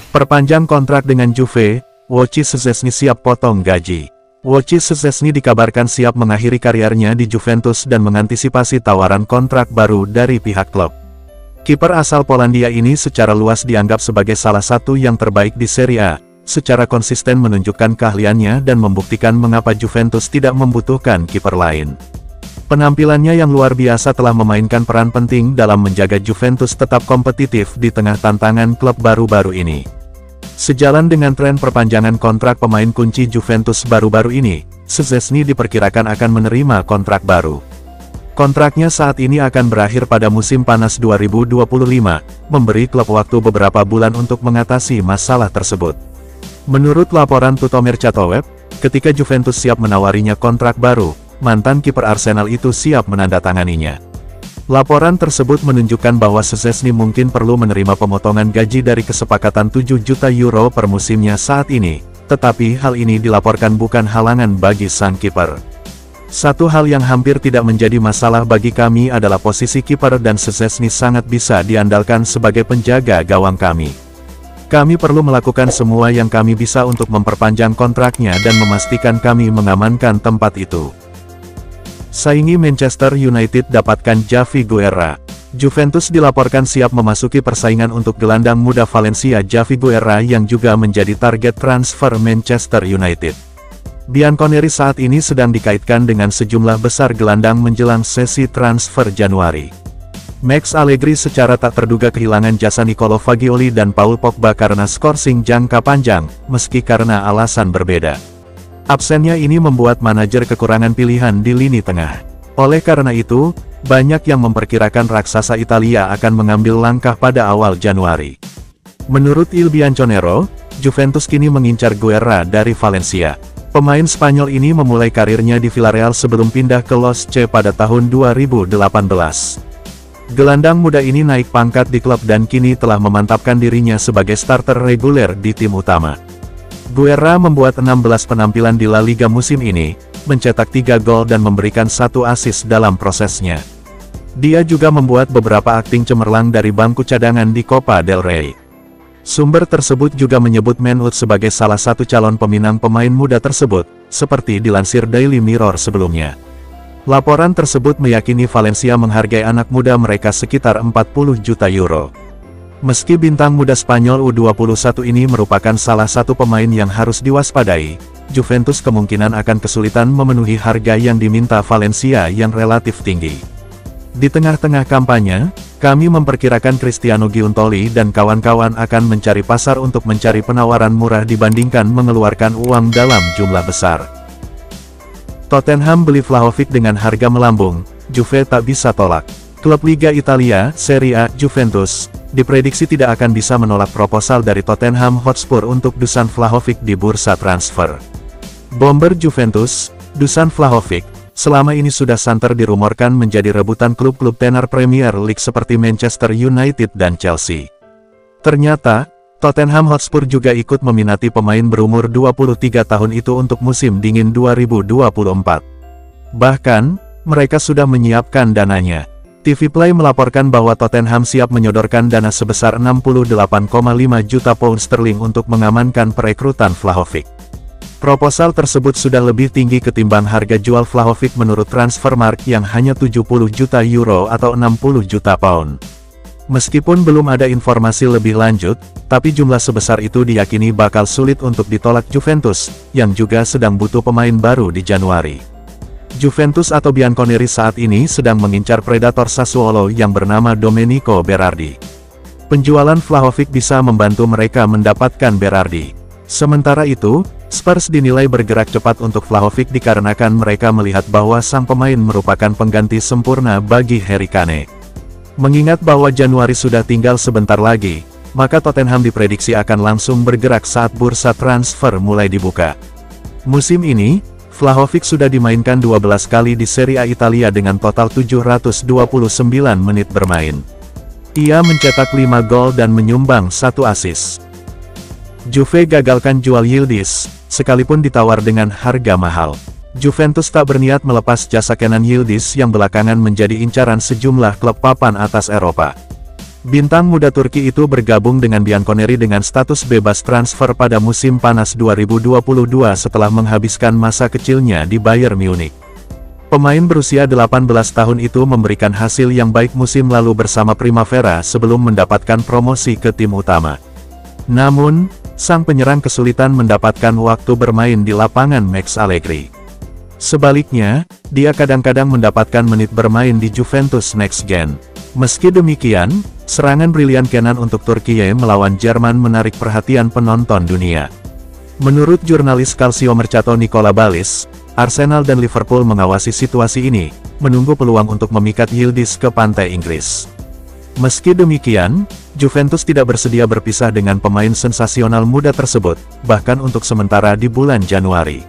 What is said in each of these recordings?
Perpanjang kontrak dengan Juve, Wojciech Szczęsny siap potong gaji. Wojciech Szczęsny dikabarkan siap mengakhiri karirnya di Juventus dan mengantisipasi tawaran kontrak baru dari pihak klub. Kiper asal Polandia ini secara luas dianggap sebagai salah satu yang terbaik di Serie A, secara konsisten menunjukkan keahliannya dan membuktikan mengapa Juventus tidak membutuhkan kiper lain. Penampilannya yang luar biasa telah memainkan peran penting dalam menjaga Juventus tetap kompetitif di tengah tantangan klub baru-baru ini. Sejalan dengan tren perpanjangan kontrak pemain kunci Juventus baru-baru ini, Szczęsny diperkirakan akan menerima kontrak baru. Kontraknya saat ini akan berakhir pada musim panas 2025, memberi klub waktu beberapa bulan untuk mengatasi masalah tersebut. Menurut laporan Tuttomercatoweb, ketika Juventus siap menawarinya kontrak baru, mantan kiper Arsenal itu siap menandatanganinya. Laporan tersebut menunjukkan bahwa Szczęsny mungkin perlu menerima pemotongan gaji dari kesepakatan 7 juta euro per musimnya saat ini, tetapi hal ini dilaporkan bukan halangan bagi sang kiper. Satu hal yang hampir tidak menjadi masalah bagi kami adalah posisi kiper dan Szczęsny sangat bisa diandalkan sebagai penjaga gawang kami. Kami perlu melakukan semua yang kami bisa untuk memperpanjang kontraknya dan memastikan kami mengamankan tempat itu. Saingi Manchester United dapatkan Javi Guerra. Juventus dilaporkan siap memasuki persaingan untuk gelandang muda Valencia Javi Guerra yang juga menjadi target transfer Manchester United. Bianconeri saat ini sedang dikaitkan dengan sejumlah besar gelandang menjelang sesi transfer Januari. Max Allegri secara tak terduga kehilangan jasa Nicolo Fagioli dan Paul Pogba karena skorsing jangka panjang, meski karena alasan berbeda. Absennya ini membuat manajer kekurangan pilihan di lini tengah. Oleh karena itu, banyak yang memperkirakan raksasa Italia akan mengambil langkah pada awal Januari. Menurut Il Bianconero, Juventus kini mengincar Guerra dari Valencia. Pemain Spanyol ini memulai karirnya di Villarreal sebelum pindah ke Los C pada tahun 2018. Gelandang muda ini naik pangkat di klub dan kini telah memantapkan dirinya sebagai starter reguler di tim utama. Guerra membuat 16 penampilan di La Liga musim ini, mencetak 3 gol dan memberikan 1 assist dalam prosesnya. Dia juga membuat beberapa akting cemerlang dari bangku cadangan di Copa del Rey. Sumber tersebut juga menyebut Manwood sebagai salah satu calon peminang pemain muda tersebut, seperti dilansir Daily Mirror sebelumnya. Laporan tersebut meyakini Valencia menghargai anak muda mereka sekitar 40 juta euro. Meski bintang muda Spanyol U21 ini merupakan salah satu pemain yang harus diwaspadai, Juventus kemungkinan akan kesulitan memenuhi harga yang diminta Valencia yang relatif tinggi. Di tengah-tengah kampanye, kami memperkirakan Cristiano Giuntoli dan kawan-kawan akan mencari pasar untuk mencari penawaran murah dibandingkan mengeluarkan uang dalam jumlah besar. Tottenham beli Vlahovic dengan harga melambung, Juve tak bisa tolak. Klub Liga Italia, Serie A, Juventus, diprediksi tidak akan bisa menolak proposal dari Tottenham Hotspur untuk Dusan Vlahovic di bursa transfer. Bomber Juventus, Dusan Vlahovic, selama ini sudah santer dirumorkan menjadi rebutan klub-klub tenar Premier League seperti Manchester United dan Chelsea. Ternyata, Tottenham Hotspur juga ikut meminati pemain berumur 23 tahun itu untuk musim dingin 2024. Bahkan, mereka sudah menyiapkan dananya. TV Play melaporkan bahwa Tottenham siap menyodorkan dana sebesar 68,5 juta pound sterling untuk mengamankan perekrutan Vlahovic. Proposal tersebut sudah lebih tinggi ketimbang harga jual Vlahovic menurut Transfermarkt yang hanya 70 juta euro atau 60 juta pound. Meskipun belum ada informasi lebih lanjut, tapi jumlah sebesar itu diyakini bakal sulit untuk ditolak Juventus, yang juga sedang butuh pemain baru di Januari. Juventus atau Bianconeri saat ini sedang mengincar predator Sassuolo yang bernama Domenico Berardi. Penjualan Vlahovic bisa membantu mereka mendapatkan Berardi. Sementara itu, Spurs dinilai bergerak cepat untuk Vlahovic dikarenakan mereka melihat bahwa sang pemain merupakan pengganti sempurna bagi Harry Kane. Mengingat bahwa Januari sudah tinggal sebentar lagi, maka Tottenham diprediksi akan langsung bergerak saat bursa transfer mulai dibuka. Musim ini, Vlahovic sudah dimainkan 12 kali di Serie A Italia dengan total 729 menit bermain. Ia mencetak 5 gol dan menyumbang 1 assist. Juve gagalkan jual Yildiz, sekalipun ditawar dengan harga mahal. Juventus tak berniat melepas jasa Kenan Yildiz yang belakangan menjadi incaran sejumlah klub papan atas Eropa. Bintang muda Turki itu bergabung dengan Bianconeri dengan status bebas transfer pada musim panas 2022 setelah menghabiskan masa kecilnya di Bayern Munich. Pemain berusia 18 tahun itu memberikan hasil yang baik musim lalu bersama Primavera sebelum mendapatkan promosi ke tim utama. Namun, sang penyerang kesulitan mendapatkan waktu bermain di lapangan Max Allegri. Sebaliknya, dia kadang-kadang mendapatkan menit bermain di Juventus Next Gen. Meski demikian, serangan brilian Kenan untuk Turkiye melawan Jerman menarik perhatian penonton dunia. Menurut jurnalis Calcio Mercato Nicola Balis, Arsenal dan Liverpool mengawasi situasi ini, menunggu peluang untuk memikat Yildiz ke pantai Inggris. Meski demikian, Juventus tidak bersedia berpisah dengan pemain sensasional muda tersebut, bahkan untuk sementara di bulan Januari.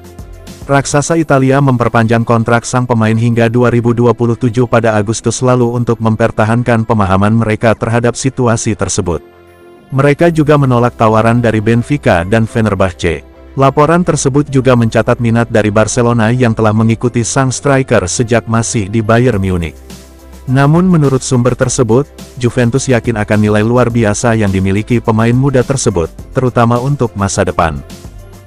Raksasa Italia memperpanjang kontrak sang pemain hingga 2027 pada Agustus lalu untuk mempertahankan pemahaman mereka terhadap situasi tersebut. Mereka juga menolak tawaran dari Benfica dan Fenerbahce. Laporan tersebut juga mencatat minat dari Barcelona yang telah mengikuti sang striker sejak masih di Bayern Munich. Namun menurut sumber tersebut, Juventus yakin akan nilai luar biasa yang dimiliki pemain muda tersebut, terutama untuk masa depan.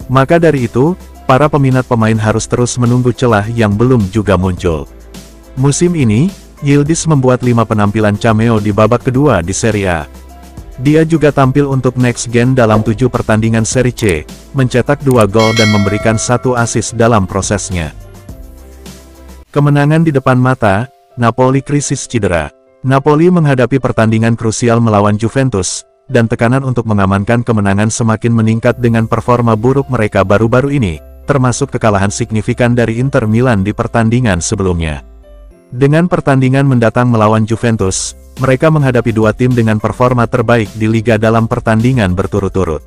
Maka dari itu, para peminat pemain harus terus menunggu celah yang belum juga muncul. Musim ini, Yildiz membuat 5 penampilan cameo di babak kedua di Serie A. Dia juga tampil untuk Next Gen dalam 7 pertandingan Serie C, mencetak 2 gol dan memberikan 1 assist dalam prosesnya. Kemenangan di depan mata, Napoli krisis cedera. Napoli menghadapi pertandingan krusial melawan Juventus, dan tekanan untuk mengamankan kemenangan semakin meningkat dengan performa buruk mereka baru-baru ini, termasuk kekalahan signifikan dari Inter Milan di pertandingan sebelumnya. Dengan pertandingan mendatang melawan Juventus, mereka menghadapi 2 tim dengan performa terbaik di Liga dalam pertandingan berturut-turut.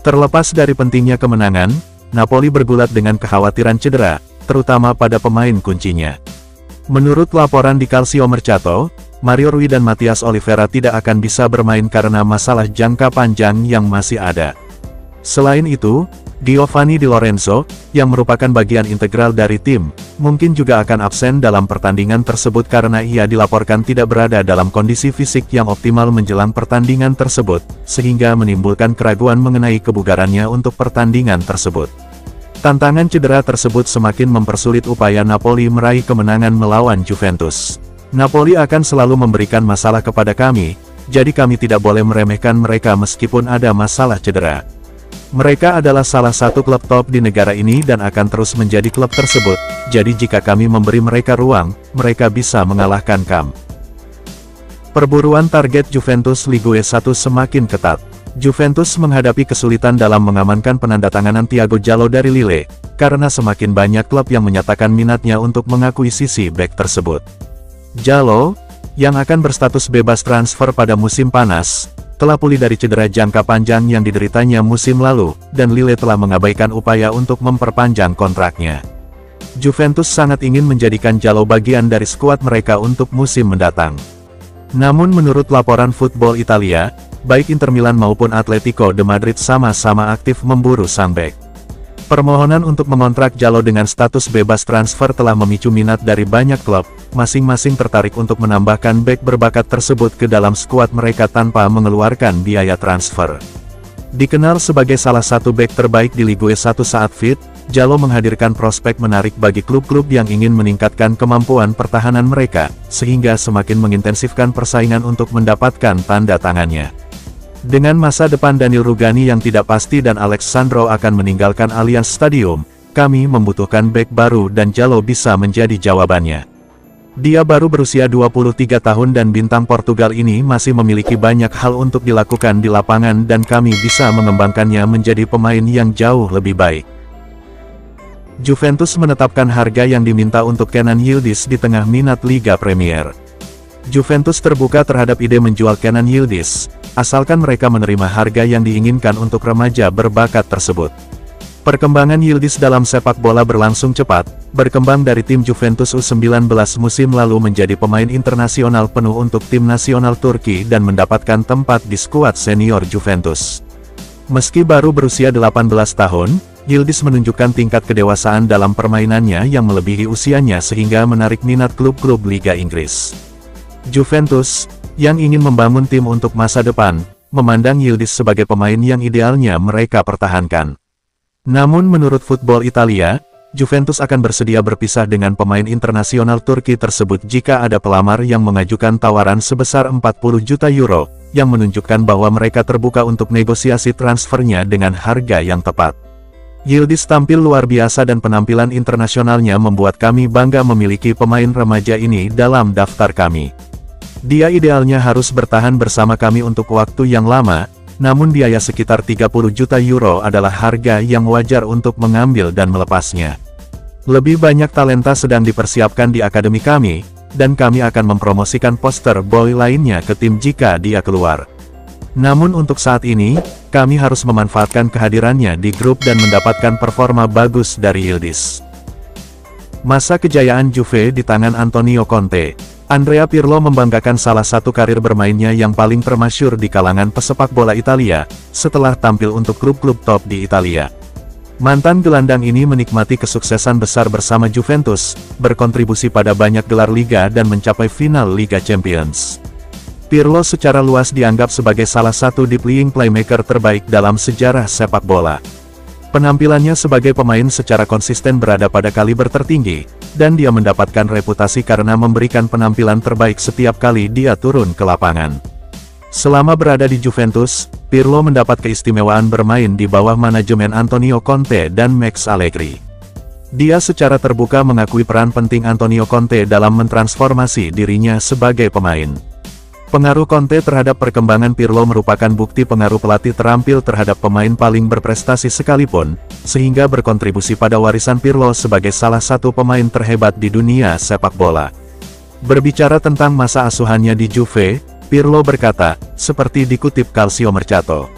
Terlepas dari pentingnya kemenangan, Napoli bergulat dengan kekhawatiran cedera, terutama pada pemain kuncinya. Menurut laporan di Calcio Mercato, Mario Rui dan Matias Oliveira tidak akan bisa bermain karena masalah jangka panjang yang masih ada. Selain itu, Giovanni Di Lorenzo, yang merupakan bagian integral dari tim, mungkin juga akan absen dalam pertandingan tersebut karena ia dilaporkan tidak berada dalam kondisi fisik yang optimal menjelang pertandingan tersebut, sehingga menimbulkan keraguan mengenai kebugarannya untuk pertandingan tersebut. Tantangan cedera tersebut semakin mempersulit upaya Napoli meraih kemenangan melawan Juventus. Napoli akan selalu memberikan masalah kepada kami, jadi kami tidak boleh meremehkan mereka meskipun ada masalah cedera. Mereka adalah salah satu klub top di negara ini dan akan terus menjadi klub tersebut, jadi jika kami memberi mereka ruang, mereka bisa mengalahkan kami. Perburuan target Juventus Ligue 1 semakin ketat. Juventus menghadapi kesulitan dalam mengamankan penandatanganan Thiago Jallo dari Lille, karena semakin banyak klub yang menyatakan minatnya untuk mengakuisisi bek tersebut. Jallo, yang akan berstatus bebas transfer pada musim panas, telah pulih dari cedera jangka panjang yang dideritanya musim lalu, dan Lille telah mengabaikan upaya untuk memperpanjang kontraknya. Juventus sangat ingin menjadikan Jallo bagian dari skuad mereka untuk musim mendatang. Namun menurut laporan Football Italia, baik Inter Milan maupun Atletico de Madrid sama-sama aktif memburu sang bek. Permohonan untuk mengontrak Jallo dengan status bebas transfer telah memicu minat dari banyak klub, masing-masing tertarik untuk menambahkan bek berbakat tersebut ke dalam skuad mereka tanpa mengeluarkan biaya transfer. Dikenal sebagai salah satu bek terbaik di Ligue 1 saat fit, Jallo menghadirkan prospek menarik bagi klub-klub yang ingin meningkatkan kemampuan pertahanan mereka, sehingga semakin mengintensifkan persaingan untuk mendapatkan tanda tangannya. Dengan masa depan Daniel Rugani yang tidak pasti dan Alex Sandro akan meninggalkan Allianz Stadium, kami membutuhkan bek baru dan Jallo bisa menjadi jawabannya. Dia baru berusia 23 tahun dan bintang Portugal ini masih memiliki banyak hal untuk dilakukan di lapangan dan kami bisa mengembangkannya menjadi pemain yang jauh lebih baik. Juventus menetapkan harga yang diminta untuk Kenan Yildiz di tengah minat Liga Premier. Juventus terbuka terhadap ide menjual Kenan Yildiz, asalkan mereka menerima harga yang diinginkan untuk remaja berbakat tersebut. Perkembangan Yildiz dalam sepak bola berlangsung cepat, berkembang dari tim Juventus U19 musim lalu menjadi pemain internasional penuh untuk tim nasional Turki dan mendapatkan tempat di skuad senior Juventus. Meski baru berusia 18 tahun, Yildiz menunjukkan tingkat kedewasaan dalam permainannya yang melebihi usianya sehingga menarik minat klub-klub Liga Inggris. Juventus, yang ingin membangun tim untuk masa depan, memandang Yildiz sebagai pemain yang idealnya mereka pertahankan. Namun menurut Football Italia, Juventus akan bersedia berpisah dengan pemain internasional Turki tersebut jika ada pelamar yang mengajukan tawaran sebesar 40 juta euro, yang menunjukkan bahwa mereka terbuka untuk negosiasi transfernya dengan harga yang tepat. Yildiz tampil luar biasa dan penampilan internasionalnya membuat kami bangga memiliki pemain remaja ini dalam daftar kami. Dia idealnya harus bertahan bersama kami untuk waktu yang lama, namun biaya sekitar 30 juta euro adalah harga yang wajar untuk mengambil dan melepasnya. Lebih banyak talenta sedang dipersiapkan di akademi kami, dan kami akan mempromosikan poster boy lainnya ke tim jika dia keluar. Namun untuk saat ini, kami harus memanfaatkan kehadirannya di grup dan mendapatkan performa bagus dari Yildiz. Masa kejayaan Juve di tangan Antonio Conte. Andrea Pirlo membanggakan salah satu karir bermainnya yang paling termasyhur di kalangan pesepak bola Italia, setelah tampil untuk klub-klub top di Italia. Mantan gelandang ini menikmati kesuksesan besar bersama Juventus, berkontribusi pada banyak gelar liga dan mencapai final Liga Champions. Pirlo secara luas dianggap sebagai salah satu playing playmaker terbaik dalam sejarah sepak bola. Penampilannya sebagai pemain secara konsisten berada pada kaliber tertinggi, dan dia mendapatkan reputasi karena memberikan penampilan terbaik setiap kali dia turun ke lapangan. Selama berada di Juventus, Pirlo mendapat keistimewaan bermain di bawah manajemen Antonio Conte dan Max Allegri. Dia secara terbuka mengakui peran penting Antonio Conte dalam mentransformasi dirinya sebagai pemain. Pengaruh Conte terhadap perkembangan Pirlo merupakan bukti pengaruh pelatih terampil terhadap pemain paling berprestasi sekalipun, sehingga berkontribusi pada warisan Pirlo sebagai salah satu pemain terhebat di dunia sepak bola. Berbicara tentang masa asuhannya di Juve, Pirlo berkata, seperti dikutip Calciomercato,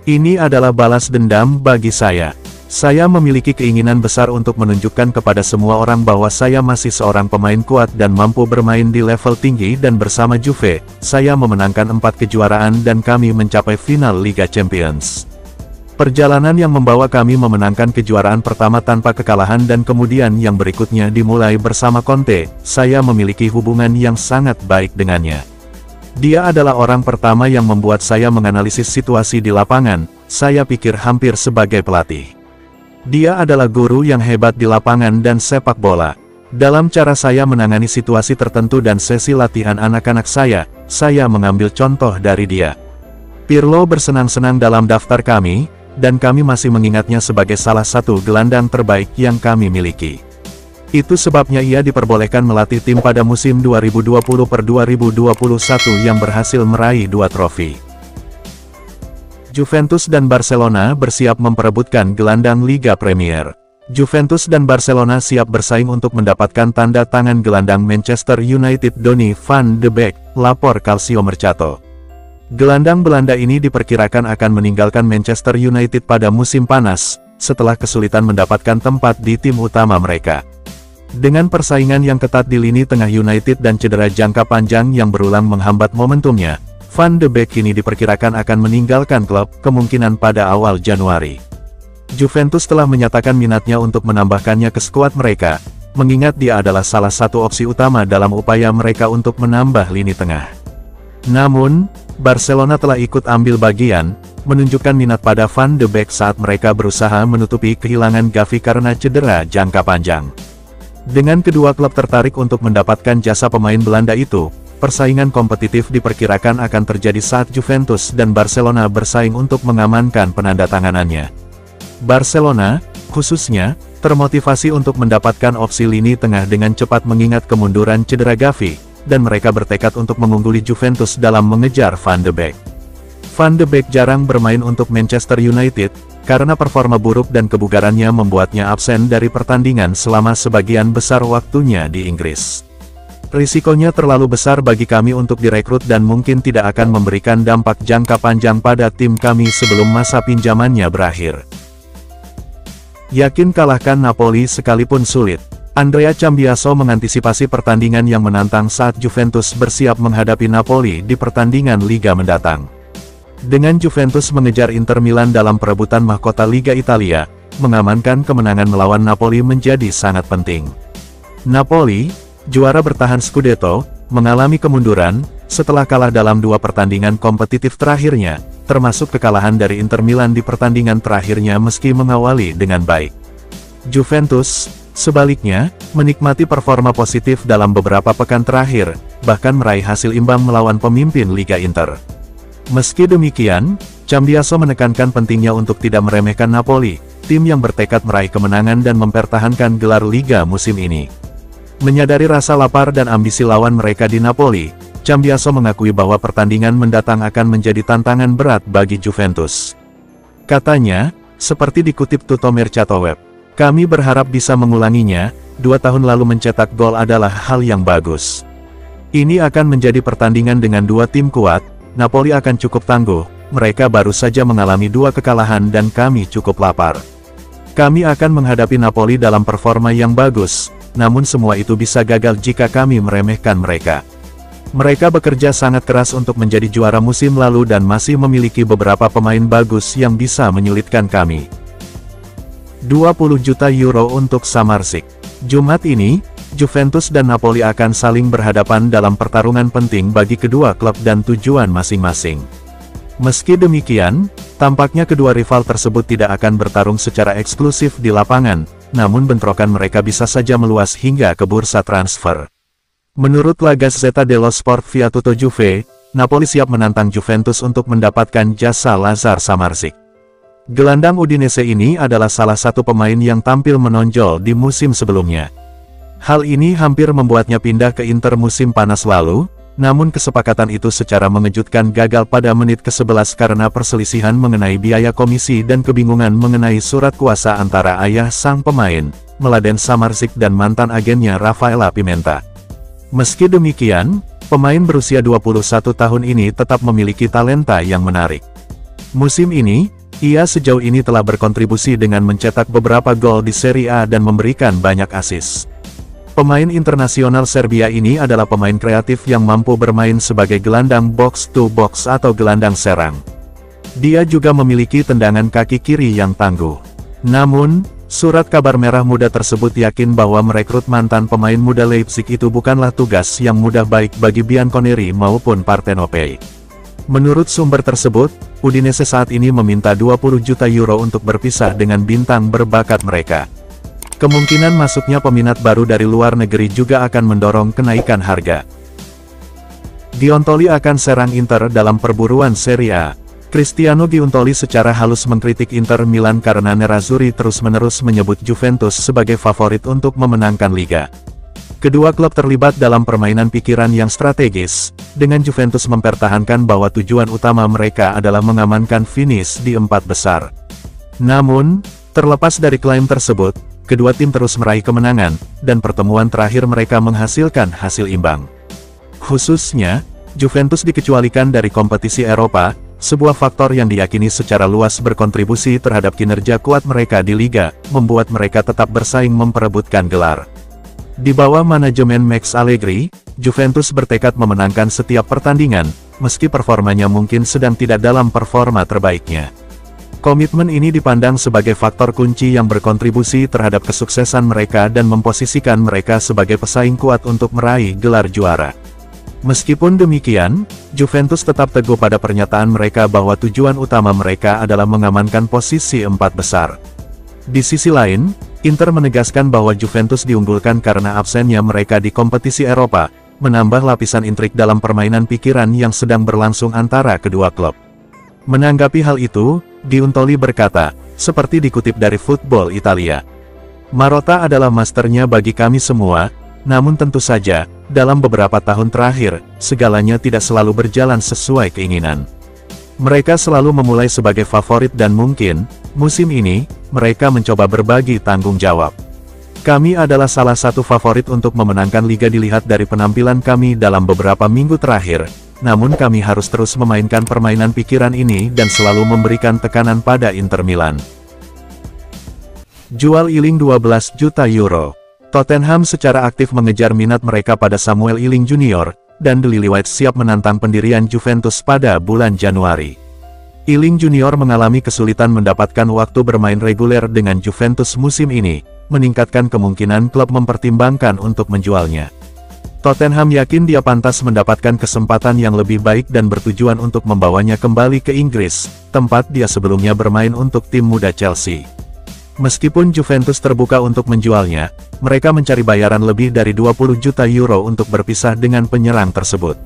"Ini adalah balas dendam bagi saya. Saya memiliki keinginan besar untuk menunjukkan kepada semua orang bahwa saya masih seorang pemain kuat dan mampu bermain di level tinggi dan bersama Juve, saya memenangkan 4 kejuaraan dan kami mencapai final Liga Champions. Perjalanan yang membawa kami memenangkan kejuaraan pertama tanpa kekalahan dan kemudian yang berikutnya dimulai bersama Conte, saya memiliki hubungan yang sangat baik dengannya. Dia adalah orang pertama yang membuat saya menganalisis situasi di lapangan, saya pikir hampir sebagai pelatih. Dia adalah guru yang hebat di lapangan dan sepak bola. Dalam cara saya menangani situasi tertentu dan sesi latihan anak-anak saya mengambil contoh dari dia." Pirlo bersenang-senang dalam daftar kami, dan kami masih mengingatnya sebagai salah satu gelandang terbaik yang kami miliki. Itu sebabnya ia diperbolehkan melatih tim pada musim 2020-2021 yang berhasil meraih 2 trofi. Juventus dan Barcelona bersiap memperebutkan gelandang Liga Premier. Juventus dan Barcelona siap bersaing untuk mendapatkan tanda tangan gelandang Manchester United Donny van de Beek, lapor Calciomercato. Gelandang Belanda ini diperkirakan akan meninggalkan Manchester United pada musim panas, setelah kesulitan mendapatkan tempat di tim utama mereka. Dengan persaingan yang ketat di lini tengah United dan cedera jangka panjang yang berulang menghambat momentumnya, Van de Beek kini diperkirakan akan meninggalkan klub, kemungkinan pada awal Januari. Juventus telah menyatakan minatnya untuk menambahkannya ke skuad mereka, mengingat dia adalah salah satu opsi utama dalam upaya mereka untuk menambah lini tengah. Namun, Barcelona telah ikut ambil bagian, menunjukkan minat pada Van de Beek saat mereka berusaha menutupi kehilangan Gavi karena cedera jangka panjang. Dengan kedua klub tertarik untuk mendapatkan jasa pemain Belanda itu, persaingan kompetitif diperkirakan akan terjadi saat Juventus dan Barcelona bersaing untuk mengamankan penandatanganannya. Barcelona, khususnya, termotivasi untuk mendapatkan opsi lini tengah dengan cepat mengingat kemunduran cedera Gavi, dan mereka bertekad untuk mengungguli Juventus dalam mengejar Van de Beek. Van de Beek jarang bermain untuk Manchester United, karena performa buruk dan kebugarannya membuatnya absen dari pertandingan selama sebagian besar waktunya di Inggris. Risikonya terlalu besar bagi kami untuk direkrut dan mungkin tidak akan memberikan dampak jangka panjang pada tim kami sebelum masa pinjamannya berakhir. Yakin kalahkan Napoli sekalipun sulit. Andrea Cambiaso mengantisipasi pertandingan yang menantang saat Juventus bersiap menghadapi Napoli di pertandingan Liga mendatang. Dengan Juventus mengejar Inter Milan dalam perebutan mahkota Liga Italia, mengamankan kemenangan melawan Napoli menjadi sangat penting. Napoli, juara bertahan Scudetto, mengalami kemunduran, setelah kalah dalam 2 pertandingan kompetitif terakhirnya, termasuk kekalahan dari Inter Milan di pertandingan terakhirnya meski mengawali dengan baik. Juventus, sebaliknya, menikmati performa positif dalam beberapa pekan terakhir, bahkan meraih hasil imbang melawan pemimpin Liga Inter. Meski demikian, Cambiaso menekankan pentingnya untuk tidak meremehkan Napoli, tim yang bertekad meraih kemenangan dan mempertahankan gelar Liga musim ini. Menyadari rasa lapar dan ambisi lawan mereka di Napoli, Cambiaso mengakui bahwa pertandingan mendatang akan menjadi tantangan berat bagi Juventus. Katanya, seperti dikutip Tutto Mercato Web, "Kami berharap bisa mengulanginya, 2 tahun lalu mencetak gol adalah hal yang bagus. Ini akan menjadi pertandingan dengan 2 tim kuat, Napoli akan cukup tangguh, mereka baru saja mengalami 2 kekalahan dan kami cukup lapar. Kami akan menghadapi Napoli dalam performa yang bagus, namun semua itu bisa gagal jika kami meremehkan mereka. Mereka bekerja sangat keras untuk menjadi juara musim lalu dan masih memiliki beberapa pemain bagus yang bisa menyulitkan kami." 20 juta euro untuk Samardzic. Jumat ini, Juventus dan Napoli akan saling berhadapan dalam pertarungan penting bagi kedua klub dan tujuan masing-masing. Meski demikian, tampaknya kedua rival tersebut tidak akan bertarung secara eksklusif di lapangan, namun bentrokan mereka bisa saja meluas hingga ke bursa transfer. Menurut La Gazzetta dello Sport via Tutto Juve, Napoli siap menantang Juventus untuk mendapatkan jasa Lazar Samardzic. Gelandang Udinese ini adalah salah satu pemain yang tampil menonjol di musim sebelumnya. Hal ini hampir membuatnya pindah ke Inter musim panas lalu, namun kesepakatan itu secara mengejutkan gagal pada menit ke-11 karena perselisihan mengenai biaya komisi dan kebingungan mengenai surat kuasa antara ayah sang pemain, Mladen Samardzic dan mantan agennya Rafaela Pimenta. Meski demikian, pemain berusia 21 tahun ini tetap memiliki talenta yang menarik. Musim ini, ia sejauh ini telah berkontribusi dengan mencetak beberapa gol di Serie A dan memberikan banyak assist. Pemain internasional Serbia ini adalah pemain kreatif yang mampu bermain sebagai gelandang box-to-box atau gelandang serang. Dia juga memiliki tendangan kaki kiri yang tangguh. Namun, surat kabar merah muda tersebut yakin bahwa merekrut mantan pemain muda Leipzig itu bukanlah tugas yang mudah baik bagi Bianconeri maupun Partenopei. Menurut sumber tersebut, Udinese saat ini meminta 20 juta euro untuk berpisah dengan bintang berbakat mereka. Kemungkinan masuknya peminat baru dari luar negeri juga akan mendorong kenaikan harga. Giuntoli akan serang Inter dalam perburuan Serie A. Cristiano Giuntoli secara halus mengkritik Inter Milan karena Nerazzurri terus-menerus menyebut Juventus sebagai favorit untuk memenangkan Liga. Kedua klub terlibat dalam permainan pikiran yang strategis, dengan Juventus mempertahankan bahwa tujuan utama mereka adalah mengamankan finish di 4 besar. Namun, terlepas dari klaim tersebut, kedua tim terus meraih kemenangan, dan pertemuan terakhir mereka menghasilkan hasil imbang. Khususnya, Juventus dikecualikan dari kompetisi Eropa, sebuah faktor yang diyakini secara luas berkontribusi terhadap kinerja kuat mereka di Liga, membuat mereka tetap bersaing memperebutkan gelar. Di bawah manajemen Max Allegri, Juventus bertekad memenangkan setiap pertandingan, meski performanya mungkin sedang tidak dalam performa terbaiknya. Komitmen ini dipandang sebagai faktor kunci yang berkontribusi terhadap kesuksesan mereka dan memposisikan mereka sebagai pesaing kuat untuk meraih gelar juara. Meskipun demikian, Juventus tetap teguh pada pernyataan mereka bahwa tujuan utama mereka adalah mengamankan posisi 4 besar. Di sisi lain, Inter menegaskan bahwa Juventus diunggulkan karena absennya mereka di kompetisi Eropa, menambah lapisan intrik dalam permainan pikiran yang sedang berlangsung antara kedua klub. Menanggapi hal itu, Giuntoli berkata, seperti dikutip dari Football Italia, "Marotta adalah masternya bagi kami semua, namun tentu saja, dalam beberapa tahun terakhir, segalanya tidak selalu berjalan sesuai keinginan. Mereka selalu memulai sebagai favorit dan mungkin, musim ini, mereka mencoba berbagi tanggung jawab. Kami adalah salah satu favorit untuk memenangkan Liga dilihat dari penampilan kami dalam beberapa minggu terakhir, namun kami harus terus memainkan permainan pikiran ini dan selalu memberikan tekanan pada Inter Milan." Jual Iling 12 juta euro. Tottenham secara aktif mengejar minat mereka pada Samuel Iling Junior, dan The Lilywhite siap menantang pendirian Juventus pada bulan Januari. Iling Junior mengalami kesulitan mendapatkan waktu bermain reguler dengan Juventus musim ini, meningkatkan kemungkinan klub mempertimbangkan untuk menjualnya. Tottenham yakin dia pantas mendapatkan kesempatan yang lebih baik dan bertujuan untuk membawanya kembali ke Inggris, tempat dia sebelumnya bermain untuk tim muda Chelsea. Meskipun Juventus terbuka untuk menjualnya, mereka mencari bayaran lebih dari 20 juta euro untuk berpisah dengan penyerang tersebut.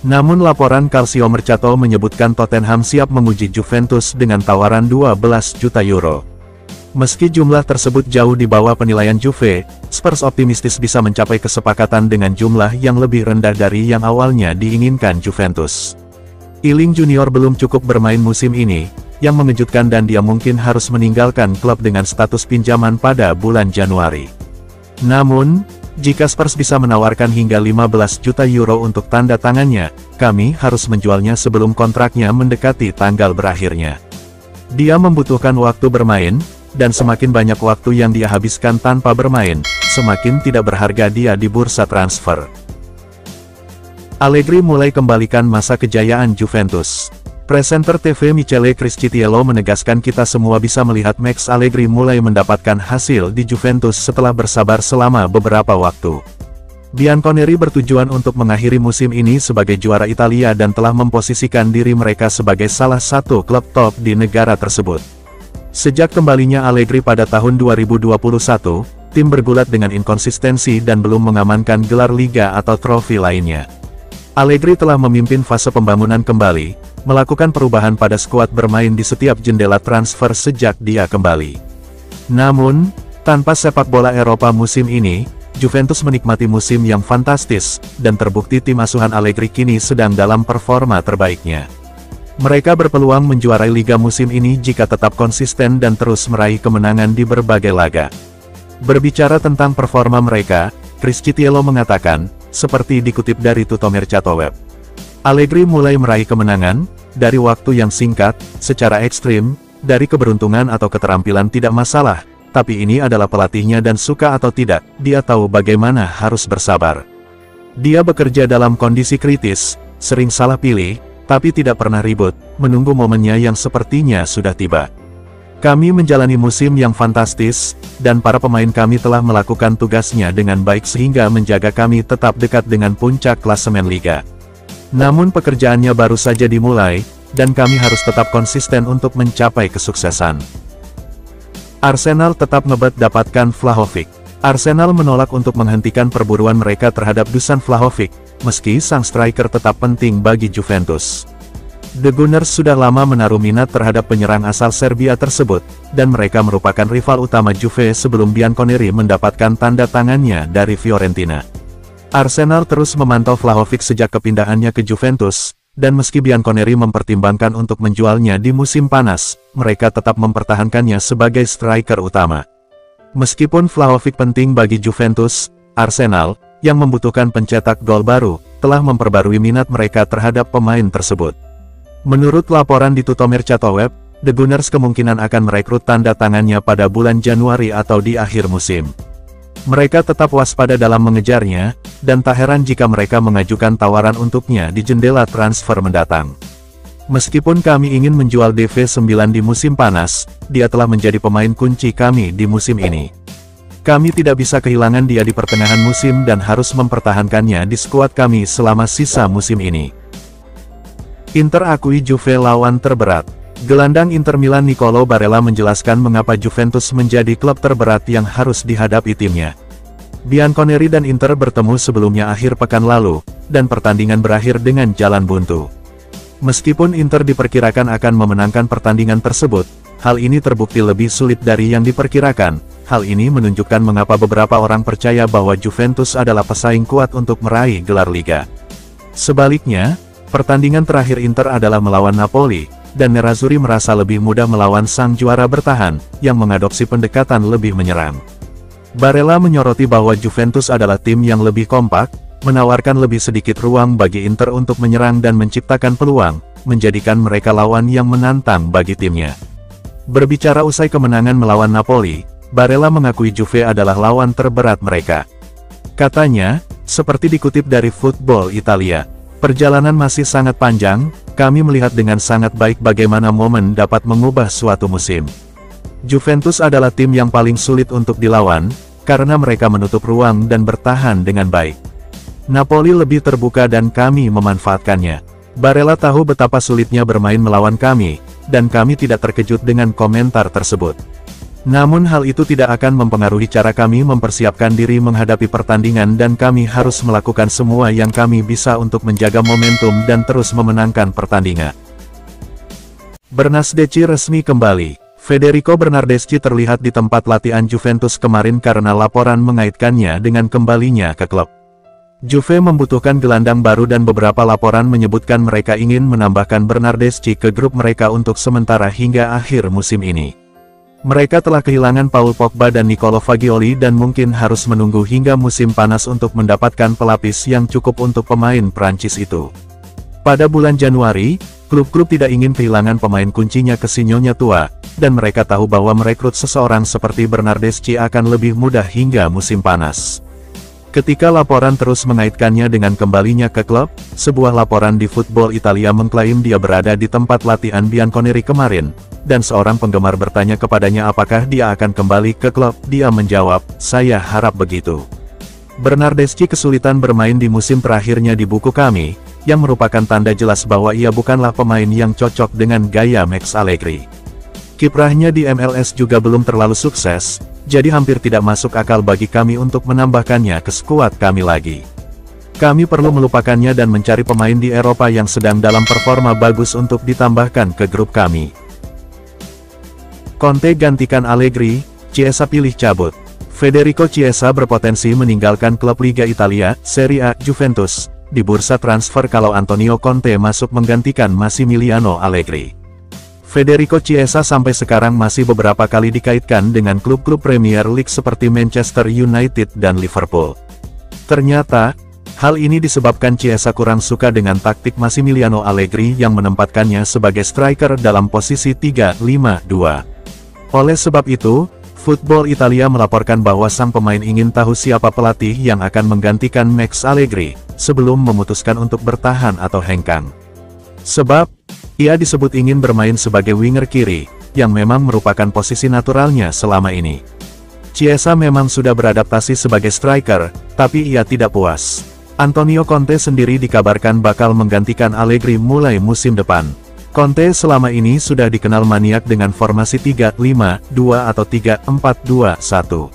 Namun laporan Calcio Mercato menyebutkan Tottenham siap menguji Juventus dengan tawaran 12 juta euro. Meski jumlah tersebut jauh di bawah penilaian Juve, Spurs optimistis bisa mencapai kesepakatan dengan jumlah yang lebih rendah dari yang awalnya diinginkan Juventus. Ealing Junior belum cukup bermain musim ini, yang mengejutkan dan dia mungkin harus meninggalkan klub dengan status pinjaman pada bulan Januari. Namun, jika Spurs bisa menawarkan hingga 15 juta euro untuk tanda tangannya, kami harus menjualnya sebelum kontraknya mendekati tanggal berakhirnya. Dia membutuhkan waktu bermain, dan semakin banyak waktu yang dia habiskan tanpa bermain, semakin tidak berharga dia di bursa transfer. Allegri mulai kembalikan masa kejayaan Juventus. Presenter TV Michele Criscitiello menegaskan kita semua bisa melihat Max Allegri mulai mendapatkan hasil di Juventus setelah bersabar selama beberapa waktu. Bianconeri bertujuan untuk mengakhiri musim ini sebagai juara Italia dan telah memposisikan diri mereka sebagai salah satu klub top di negara tersebut. Sejak kembalinya Allegri pada tahun 2021, tim bergulat dengan inkonsistensi dan belum mengamankan gelar liga atau trofi lainnya. Allegri telah memimpin fase pembangunan kembali, melakukan perubahan pada skuad bermain di setiap jendela transfer sejak dia kembali. Namun, tanpa sepak bola Eropa musim ini, Juventus menikmati musim yang fantastis, dan terbukti tim asuhan Allegri kini sedang dalam performa terbaiknya. Mereka berpeluang menjuarai liga musim ini jika tetap konsisten dan terus meraih kemenangan di berbagai laga. Berbicara tentang performa mereka, Criscitiello mengatakan, seperti dikutip dari Tutto Mercato Web, Allegri mulai meraih kemenangan, dari waktu yang singkat, secara ekstrim, dari keberuntungan atau keterampilan tidak masalah, tapi ini adalah pelatihnya dan suka atau tidak, dia tahu bagaimana harus bersabar. Dia bekerja dalam kondisi kritis, sering salah pilih, tapi tidak pernah ribut, menunggu momennya yang sepertinya sudah tiba. Kami menjalani musim yang fantastis, dan para pemain kami telah melakukan tugasnya dengan baik sehingga menjaga kami tetap dekat dengan puncak klasemen liga. Namun pekerjaannya baru saja dimulai, dan kami harus tetap konsisten untuk mencapai kesuksesan. Arsenal tetap ngebet dapatkan Vlahovic. Arsenal menolak untuk menghentikan perburuan mereka terhadap Dusan Vlahovic, meski sang striker tetap penting bagi Juventus. The Gunners sudah lama menaruh minat terhadap penyerang asal Serbia tersebut, dan mereka merupakan rival utama Juve sebelum Bianconeri mendapatkan tanda tangannya dari Fiorentina. Arsenal terus memantau Vlahovic sejak kepindahannya ke Juventus, dan meski Bianconeri mempertimbangkan untuk menjualnya di musim panas, mereka tetap mempertahankannya sebagai striker utama. Meskipun Vlahovic penting bagi Juventus, Arsenal, yang membutuhkan pencetak gol baru, telah memperbarui minat mereka terhadap pemain tersebut. Menurut laporan di Tutto Mercato Web, The Gunners kemungkinan akan merekrut tanda tangannya pada bulan Januari atau di akhir musim. Mereka tetap waspada dalam mengejarnya, dan tak heran jika mereka mengajukan tawaran untuknya di jendela transfer mendatang. Meskipun kami ingin menjual DV9 di musim panas, dia telah menjadi pemain kunci kami di musim ini. Kami tidak bisa kehilangan dia di pertengahan musim dan harus mempertahankannya di skuad kami selama sisa musim ini. Inter akui Juve lawan terberat. Gelandang Inter Milan Nicolo Barella menjelaskan mengapa Juventus menjadi klub terberat yang harus dihadapi timnya. Bianconeri dan Inter bertemu sebelumnya akhir pekan lalu, dan pertandingan berakhir dengan jalan buntu. Meskipun Inter diperkirakan akan memenangkan pertandingan tersebut, hal ini terbukti lebih sulit dari yang diperkirakan. Hal ini menunjukkan mengapa beberapa orang percaya bahwa Juventus adalah pesaing kuat untuk meraih gelar liga. Sebaliknya, pertandingan terakhir Inter adalah melawan Napoli, dan Nerazzurri merasa lebih mudah melawan sang juara bertahan, yang mengadopsi pendekatan lebih menyerang. Barella menyoroti bahwa Juventus adalah tim yang lebih kompak, menawarkan lebih sedikit ruang bagi Inter untuk menyerang dan menciptakan peluang, menjadikan mereka lawan yang menantang bagi timnya. Berbicara usai kemenangan melawan Napoli, Barella mengakui Juve adalah lawan terberat mereka. Katanya, seperti dikutip dari Football Italia, perjalanan masih sangat panjang, kami melihat dengan sangat baik bagaimana momen dapat mengubah suatu musim. Juventus adalah tim yang paling sulit untuk dilawan, karena mereka menutup ruang dan bertahan dengan baik. Napoli lebih terbuka dan kami memanfaatkannya. Barella tahu betapa sulitnya bermain melawan kami, dan kami tidak terkejut dengan komentar tersebut. Namun hal itu tidak akan mempengaruhi cara kami mempersiapkan diri menghadapi pertandingan dan kami harus melakukan semua yang kami bisa untuk menjaga momentum dan terus memenangkan pertandingan. Bernardeschi resmi kembali. Federico Bernardeschi terlihat di tempat latihan Juventus kemarin karena laporan mengaitkannya dengan kembalinya ke klub. Juve membutuhkan gelandang baru dan beberapa laporan menyebutkan mereka ingin menambahkan Bernardeschi ke grup mereka untuk sementara hingga akhir musim ini. Mereka telah kehilangan Paul Pogba dan Nicolo Fagioli dan mungkin harus menunggu hingga musim panas untuk mendapatkan pelapis yang cukup untuk pemain Prancis itu. Pada bulan Januari, klub-klub tidak ingin kehilangan pemain kuncinya ke sinyonya tua, dan mereka tahu bahwa merekrut seseorang seperti Bernardeschi akan lebih mudah hingga musim panas. Ketika laporan terus mengaitkannya dengan kembalinya ke klub, sebuah laporan di Football Italia mengklaim dia berada di tempat latihan Bianconeri kemarin, dan seorang penggemar bertanya kepadanya apakah dia akan kembali ke klub. Dia menjawab, "Saya harap begitu." Bernardeschi kesulitan bermain di musim terakhirnya di buku kami, yang merupakan tanda jelas bahwa ia bukanlah pemain yang cocok dengan gaya Max Allegri. Kiprahnya di MLS juga belum terlalu sukses, jadi hampir tidak masuk akal bagi kami untuk menambahkannya ke skuad kami lagi. Kami perlu melupakannya dan mencari pemain di Eropa yang sedang dalam performa bagus untuk ditambahkan ke grup kami. Conte gantikan Allegri, Chiesa pilih cabut. Federico Chiesa berpotensi meninggalkan klub Liga Italia, Serie A, Juventus, di bursa transfer kalau Antonio Conte masuk menggantikan Massimiliano Allegri. Federico Chiesa sampai sekarang masih beberapa kali dikaitkan dengan klub-klub Premier League seperti Manchester United dan Liverpool. Ternyata, hal ini disebabkan Chiesa kurang suka dengan taktik Massimiliano Allegri yang menempatkannya sebagai striker dalam posisi 3-5-2. Oleh sebab itu, Football Italia melaporkan bahwa sang pemain ingin tahu siapa pelatih yang akan menggantikan Max Allegri, sebelum memutuskan untuk bertahan atau hengkang. Sebab, ia disebut ingin bermain sebagai winger kiri, yang memang merupakan posisi naturalnya selama ini. Chiesa memang sudah beradaptasi sebagai striker, tapi ia tidak puas. Antonio Conte sendiri dikabarkan bakal menggantikan Allegri mulai musim depan. Conte selama ini sudah dikenal maniak dengan formasi 3-5-2 atau 3-4-2-1.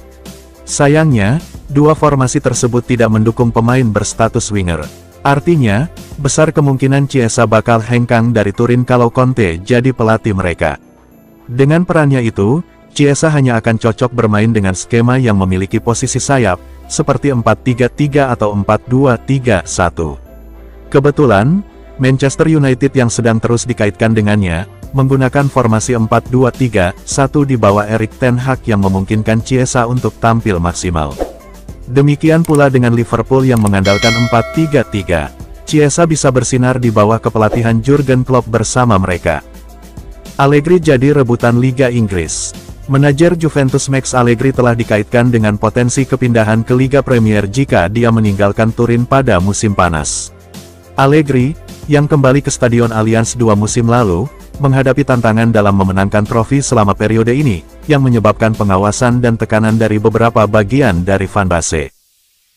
Sayangnya, dua formasi tersebut tidak mendukung pemain berstatus winger. Artinya, besar kemungkinan Chiesa bakal hengkang dari Turin kalau Conte jadi pelatih mereka. Dengan perannya itu, Chiesa hanya akan cocok bermain dengan skema yang memiliki posisi sayap, seperti 4-3-3 atau 4-2-3-1. Kebetulan, Manchester United yang sedang terus dikaitkan dengannya, menggunakan formasi 4-2-3-1 di bawah Erik ten Hag yang memungkinkan Chiesa untuk tampil maksimal. Demikian pula dengan Liverpool yang mengandalkan 4-3-3. Chiesa bisa bersinar di bawah kepelatihan Jurgen Klopp bersama mereka. Allegri jadi rebutan Liga Inggris. Manajer Juventus Max Allegri telah dikaitkan dengan potensi kepindahan ke Liga Premier jika dia meninggalkan Turin pada musim panas. Allegri, yang kembali ke Stadion Allianz 2 musim lalu, menghadapi tantangan dalam memenangkan trofi selama periode ini, yang menyebabkan pengawasan dan tekanan dari beberapa bagian dari fanbase.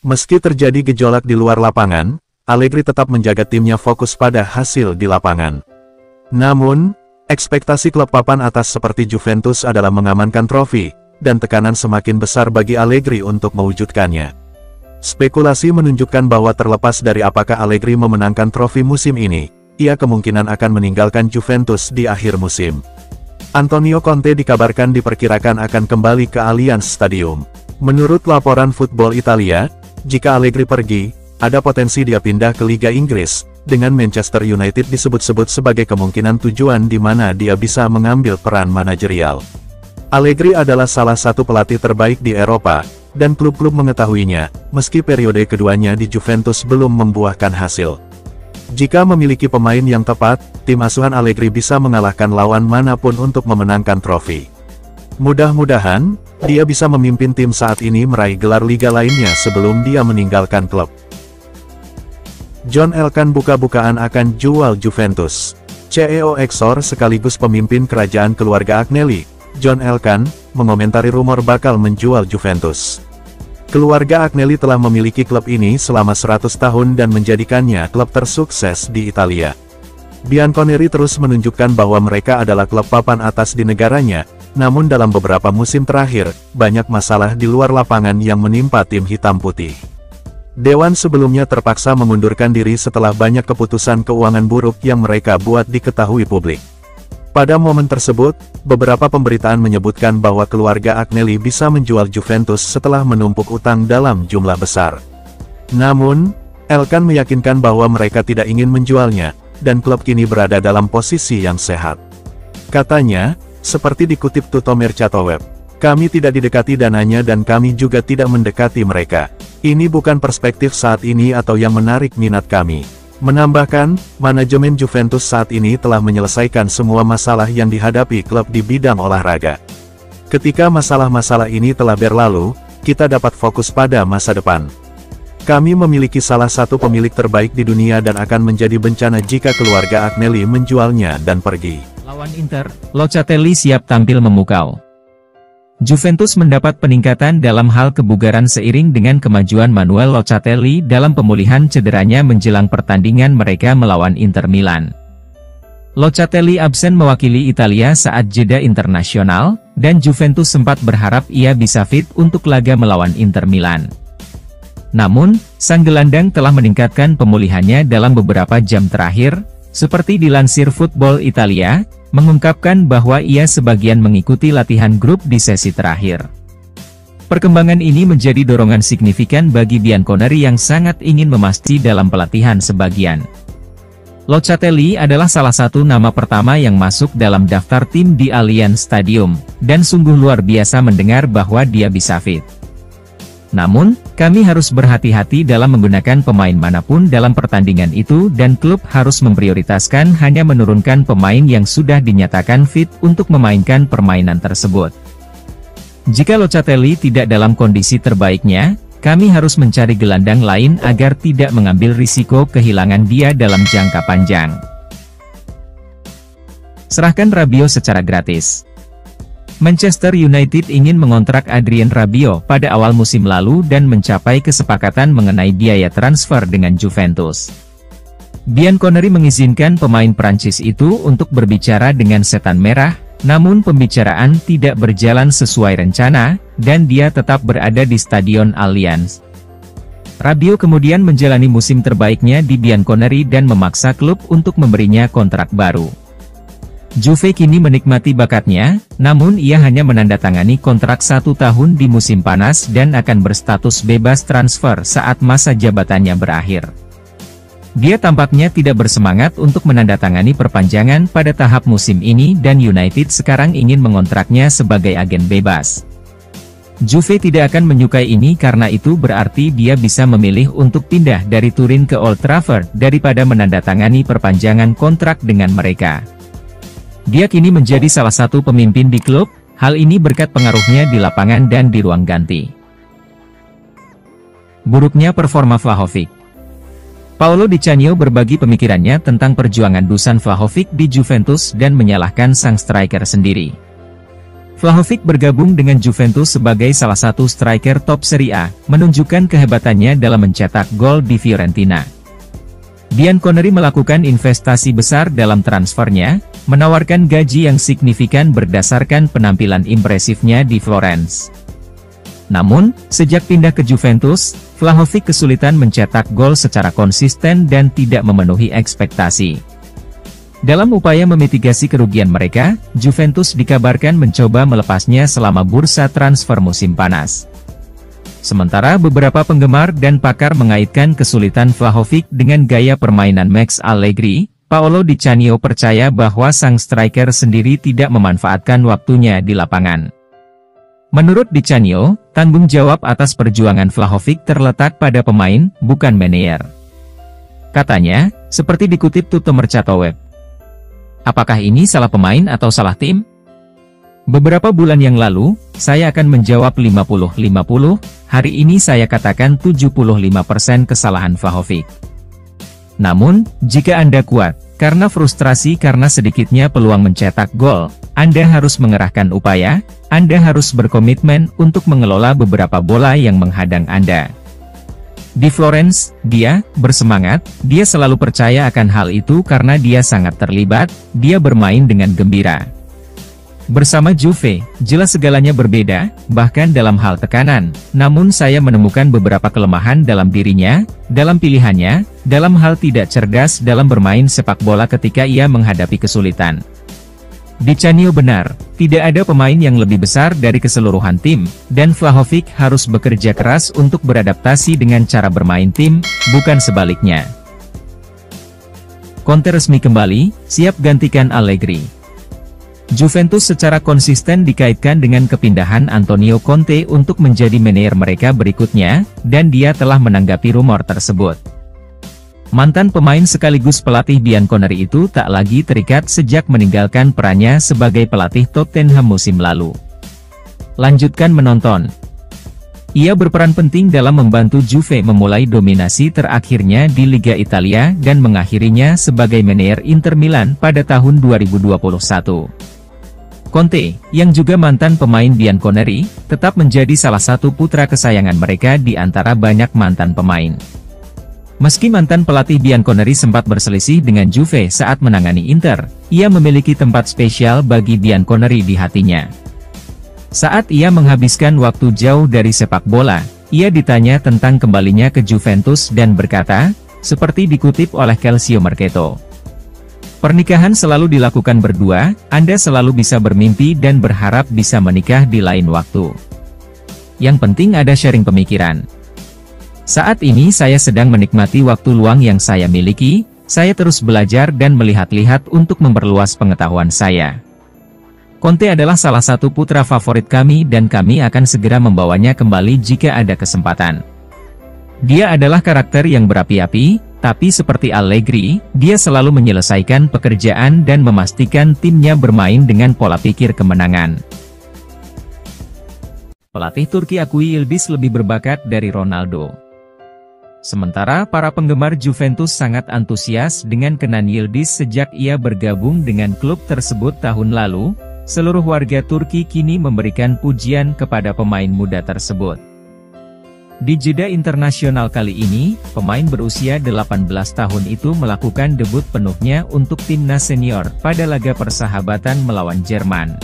Meski terjadi gejolak di luar lapangan, Allegri tetap menjaga timnya fokus pada hasil di lapangan. Namun, ekspektasi klub papan atas seperti Juventus adalah mengamankan trofi, dan tekanan semakin besar bagi Allegri untuk mewujudkannya. Spekulasi menunjukkan bahwa terlepas dari apakah Allegri memenangkan trofi musim ini, ia kemungkinan akan meninggalkan Juventus di akhir musim. Antonio Conte dikabarkan diperkirakan akan kembali ke Allianz Stadium. Menurut laporan Football Italia, jika Allegri pergi, ada potensi dia pindah ke Liga Inggris, dengan Manchester United disebut-sebut sebagai kemungkinan tujuan di mana dia bisa mengambil peran manajerial. Allegri adalah salah satu pelatih terbaik di Eropa, dan klub-klub mengetahuinya, meski periode keduanya di Juventus belum membuahkan hasil. Jika memiliki pemain yang tepat, tim asuhan Allegri bisa mengalahkan lawan manapun untuk memenangkan trofi. Mudah-mudahan, dia bisa memimpin tim saat ini meraih gelar liga lainnya sebelum dia meninggalkan klub. John Elkann buka-bukaan akan jual Juventus. CEO Exor sekaligus pemimpin kerajaan keluarga Agnelli, John Elkann, mengomentari rumor bakal menjual Juventus. Keluarga Agnelli telah memiliki klub ini selama 100 tahun dan menjadikannya klub tersukses di Italia. Bianconeri terus menunjukkan bahwa mereka adalah klub papan atas di negaranya, namun dalam beberapa musim terakhir, banyak masalah di luar lapangan yang menimpa tim hitam putih. Dewan sebelumnya terpaksa mengundurkan diri setelah banyak keputusan keuangan buruk yang mereka buat diketahui publik. Pada momen tersebut, beberapa pemberitaan menyebutkan bahwa keluarga Agnelli bisa menjual Juventus setelah menumpuk utang dalam jumlah besar. Namun, Elkan meyakinkan bahwa mereka tidak ingin menjualnya, dan klub kini berada dalam posisi yang sehat. Katanya, seperti dikutip Tutto Mercato Web, "Kami tidak didekati dananya dan kami juga tidak mendekati mereka. Ini bukan perspektif saat ini atau yang menarik minat kami." Menambahkan, manajemen Juventus saat ini telah menyelesaikan semua masalah yang dihadapi klub di bidang olahraga. Ketika masalah-masalah ini telah berlalu, kita dapat fokus pada masa depan. Kami memiliki salah satu pemilik terbaik di dunia dan akan menjadi bencana jika keluarga Agnelli menjualnya dan pergi. Lawan Inter, Locatelli siap tampil memukau. Juventus mendapat peningkatan dalam hal kebugaran seiring dengan kemajuan Manuel Locatelli dalam pemulihan cederanya menjelang pertandingan mereka melawan Inter Milan. Locatelli absen mewakili Italia saat jeda internasional, dan Juventus sempat berharap ia bisa fit untuk laga melawan Inter Milan. Namun, sang gelandang telah meningkatkan pemulihannya dalam beberapa jam terakhir, seperti dilansir Football Italia, mengungkapkan bahwa ia sebagian mengikuti latihan grup di sesi terakhir. Perkembangan ini menjadi dorongan signifikan bagi Bianconeri yang sangat ingin memastikan dalam pelatihan sebagian. Locatelli adalah salah satu nama pertama yang masuk dalam daftar tim di Allianz Stadium, dan sungguh luar biasa mendengar bahwa dia bisa fit. Namun, kami harus berhati-hati dalam menggunakan pemain manapun dalam pertandingan itu dan klub harus memprioritaskan hanya menurunkan pemain yang sudah dinyatakan fit untuk memainkan permainan tersebut. Jika Locatelli tidak dalam kondisi terbaiknya, kami harus mencari gelandang lain agar tidak mengambil risiko kehilangan dia dalam jangka panjang. Serahkan Rabiot secara gratis. Manchester United ingin mengontrak Adrien Rabiot pada awal musim lalu dan mencapai kesepakatan mengenai biaya transfer dengan Juventus. Bianconeri mengizinkan pemain Prancis itu untuk berbicara dengan Setan Merah, namun pembicaraan tidak berjalan sesuai rencana, dan dia tetap berada di Stadion Allianz. Rabiot kemudian menjalani musim terbaiknya di Bianconeri dan memaksa klub untuk memberinya kontrak baru. Juve kini menikmati bakatnya, namun ia hanya menandatangani kontrak 1 tahun di musim panas dan akan berstatus bebas transfer saat masa jabatannya berakhir. Dia tampaknya tidak bersemangat untuk menandatangani perpanjangan pada tahap musim ini dan United sekarang ingin mengontraknya sebagai agen bebas. Juve tidak akan menyukai ini karena itu berarti dia bisa memilih untuk pindah dari Turin ke Old Trafford daripada menandatangani perpanjangan kontrak dengan mereka. Dia kini menjadi salah satu pemimpin di klub, hal ini berkat pengaruhnya di lapangan dan di ruang ganti. Buruknya performa Vlahovic. Paolo Di Canio berbagi pemikirannya tentang perjuangan Dusan Vlahovic di Juventus dan menyalahkan sang striker sendiri. Vlahovic bergabung dengan Juventus sebagai salah satu striker top Serie A, menunjukkan kehebatannya dalam mencetak gol di Fiorentina. Bianconeri melakukan investasi besar dalam transfernya, menawarkan gaji yang signifikan berdasarkan penampilan impresifnya di Florence. Namun, sejak pindah ke Juventus, Vlahovic kesulitan mencetak gol secara konsisten dan tidak memenuhi ekspektasi. Dalam upaya memitigasi kerugian mereka, Juventus dikabarkan mencoba melepasnya selama bursa transfer musim panas. Sementara beberapa penggemar dan pakar mengaitkan kesulitan Vlahovic dengan gaya permainan Max Allegri, Paolo Di Canio percaya bahwa sang striker sendiri tidak memanfaatkan waktunya di lapangan. Menurut Di Canio, tanggung jawab atas perjuangan Vlahovic terletak pada pemain, bukan manajer. Katanya, seperti dikutip Tutto Mercato Web. Apakah ini salah pemain atau salah tim? Beberapa bulan yang lalu, saya akan menjawab 50-50, hari ini saya katakan 75% kesalahan Vlahovic. Namun, jika Anda kuat, karena frustrasi karena sedikitnya peluang mencetak gol, Anda harus mengerahkan upaya, Anda harus berkomitmen untuk mengelola beberapa bola yang menghadang Anda. Di Florence, dia bersemangat, dia selalu percaya akan hal itu karena dia sangat terlibat, dia bermain dengan gembira. Bersama Juve, jelas segalanya berbeda, bahkan dalam hal tekanan, namun saya menemukan beberapa kelemahan dalam dirinya, dalam pilihannya, dalam hal tidak cerdas dalam bermain sepak bola ketika ia menghadapi kesulitan. Di Canio benar, tidak ada pemain yang lebih besar dari keseluruhan tim, dan Vlahovic harus bekerja keras untuk beradaptasi dengan cara bermain tim, bukan sebaliknya. Conte resmi kembali, siap gantikan Allegri. Juventus secara konsisten dikaitkan dengan kepindahan Antonio Conte untuk menjadi manajer mereka berikutnya, dan dia telah menanggapi rumor tersebut. Mantan pemain sekaligus pelatih Bianconeri itu tak lagi terikat sejak meninggalkan perannya sebagai pelatih Tottenham musim lalu. Lanjutkan menonton. Ia berperan penting dalam membantu Juve memulai dominasi terakhirnya di Liga Italia dan mengakhirinya sebagai manajer Inter Milan pada tahun 2021. Conte, yang juga mantan pemain Bianconeri, tetap menjadi salah satu putra kesayangan mereka di antara banyak mantan pemain. Meski mantan pelatih Bianconeri sempat berselisih dengan Juve saat menangani Inter, ia memiliki tempat spesial bagi Bianconeri di hatinya. Saat ia menghabiskan waktu jauh dari sepak bola, ia ditanya tentang kembalinya ke Juventus dan berkata, seperti dikutip oleh Calcio Mercato, "Pernikahan selalu dilakukan berdua, Anda selalu bisa bermimpi dan berharap bisa menikah di lain waktu. Yang penting ada sharing pemikiran. Saat ini saya sedang menikmati waktu luang yang saya miliki, saya terus belajar dan melihat-lihat untuk memperluas pengetahuan saya. Conte adalah salah satu putra favorit kami dan kami akan segera membawanya kembali jika ada kesempatan. Dia adalah karakter yang berapi-api, tapi seperti Allegri, dia selalu menyelesaikan pekerjaan dan memastikan timnya bermain dengan pola pikir kemenangan." Pelatih Turki akui Yıldız lebih berbakat dari Ronaldo. Sementara para penggemar Juventus sangat antusias dengan Kenan Yıldız sejak ia bergabung dengan klub tersebut tahun lalu, seluruh warga Turki kini memberikan pujian kepada pemain muda tersebut. Di jeda internasional kali ini, pemain berusia 18 tahun itu melakukan debut penuhnya untuk timnas senior pada laga persahabatan melawan Jerman.